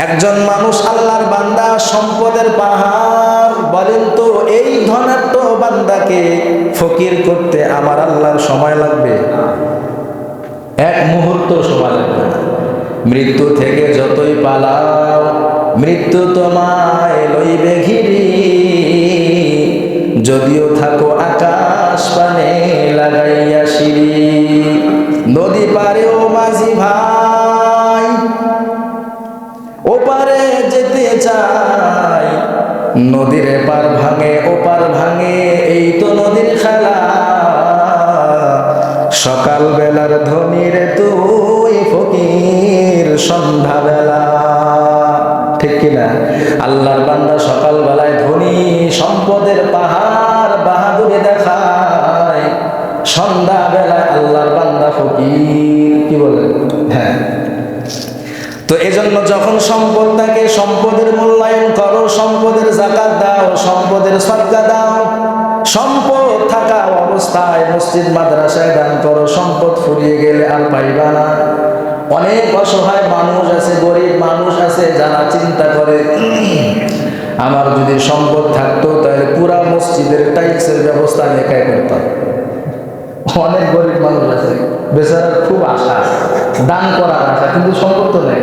একজন মানুষ আল্লাহর বান্দা, সম্পদের পাহাড়, বলেন তো এই ধনাঢ্য বান্দাকে ফকির করতে আমার আল্লাহর সময় লাগবে? এক মুহূর্ত সময় লাগবে না। মৃত্যু থেকে যতই পালাও, মৃত্যু তোমায় লইবে ঘিরি, যদিও থাকো আকাশ পানে লাগাইয়া সিঁড়ি। নদী পারে ও মাঝি ভাই, ওপারে যেতে চাই, নদীর পার ভাঙে ওপার ভাঙে, এই তো নদীর খেলা। সকাল বেলার ধনীর তুই ফকির সন্ধ্যা বেলা। ঠিক কিনা? আল্লাহর বান্দা সকাল বেলায় ধনী, সম্পদের পাহাড় বাহাদুরি দেখায়, সন্ধ্যা বেলায় আল্লাহর বান্দা ফকির। কি বলে? হ্যাঁ। তো এজন্য যখন সম্পদ থাকে, সম্পদের মূল্যায়ন করো, সম্পদের যাকাত দাও, সম্পদের সদকা দাও। সম্পদ থাকা অবস্থায় মসজিদ মাদ্রাসায় দান করো, সম্পদ ফুরিয়ে গেলে আর পাইবা না। অনেক অসহায় মানুষ আছে, গরিব মানুষ আছে, যারা চিন্তা করে আমার যদি সম্পদ থাকতো তাহলে পুরা মসজিদের টাইলসের ব্যবস্থা আমি একাই করতাম। অনেক গরিব মানুষ আছে, বেচারার খুব আশা, দান করার আশা, কিন্তু সম্পদ তো নেই।